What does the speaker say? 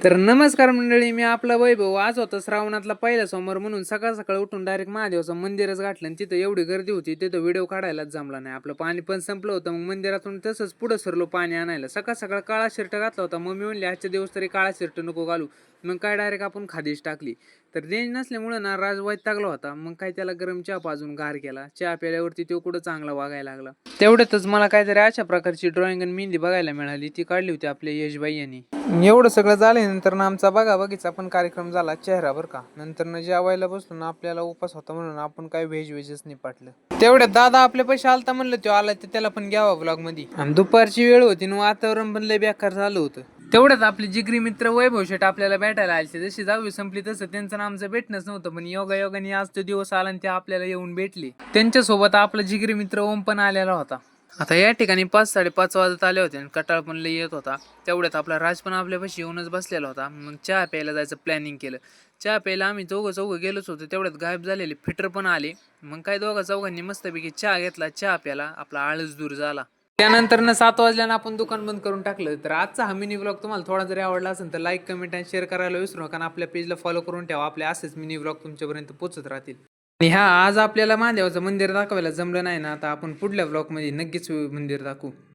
तर नमस्कार मंडळी, मी आपला वैभव. आज होता श्रावणातला पहिला सोमवार म्हणून सकाळ सकाळ उठून डायरेक्ट महादेवाचं मंदिरच गाठलं आणि तिथं एवढी गर्दी होती, तिथं व्हिडिओ काढायलाच जमला नाही. आपलं पाणी पण संपलं होतं. मग मंदिरातून तसंच पुढं सरलो पाणी आणायला. सकाळ सकाळ काळा शर्ट घातला होता. मम्मी म्हणली आजच्या दिवस तरी काळा शर्ट नको घालू. मग काय डायरेक्ट आपण खादीच टाकली. तर रेंज नसल्यामुळं ना राज वैतागला होता. मग काय त्याला गरम चहा पाजून गार केला. चहा प्यायल्यावरती तो कुठं चांगला वागायला लागला. तेवढ्यातच मला काहीतरी अशा प्रकारची ड्रॉइंग आणि मेहंदी बघायला मिळाली. ती काढली होती आपल्या यशबाई यांनी. एवढं सगळं झाल्यानंतर ना आमचा बघाबघीचा पण कार्यक्रम झाला चेहरा बर का. नंतर ना जेवायला बसलो ना, आपल्याला उपास होता म्हणून आपण काय व्हेजच निपाटलं. तेवढ्यात दादा आपल्या पैसे आलता म्हणलं, तो आला तर त्याला पण घ्यावा ब्लॉग मध्ये. आणि दुपारची वेळ होती आणि वातावरण पण लय बेकार झालं होतं. तेवढ्यात आपले जिगरी मित्र वैभव शेट आपल्याला भेटायला आले. जशी दहावी संपली तसं त्यांचं आमचं भेटणंच नव्हतं, पण योगायोगाने आज तो दिवस आला आणि ते आपल्याला येऊन भेटले. त्यांच्यासोबत आपला जिगरी मित्र ओम पण आलेला होता. आता या ठिकाणी 5-5:30 वाजत आले होते आणि कटाळ पण लई येत होता. तेवढ्यात आपला राज पण आपल्यापाशी येऊनच बसलेला होता. मग चहा प्यायला जायचं प्लॅनिंग केलं. चहा प्यायला आम्ही चौघं गेलोच होतो. तेवढ्यात गायब झालेले फिटर पण आले. मग काय दोघा चौघांनी मस्तपैकी चहा घेतला. चहा प्याला आपला आळस दूर झाला. त्यानंतर 7 वाजल्यानं आपण दुकान बंद करून टाकलं. तर आजचा हा मिनी ब्लॉग तुम्हाला थोडा जरी आवडला असेल तर लाईक, कमेंट आणि शेअर करायला विसरू नका. आणि आपल्या पेजला फॉलो करून ठेवा. आपले असेच मिनी ब्लॉग तुमच्यापर्यंत पोहोचत राहतील. आणि आज आपल्याला महादेवाचं मंदिर दाखवायला जमलं नाही ना, आता आपण पुढल्या ब्लॉग मध्ये नक्कीच मंदिर दाखवू.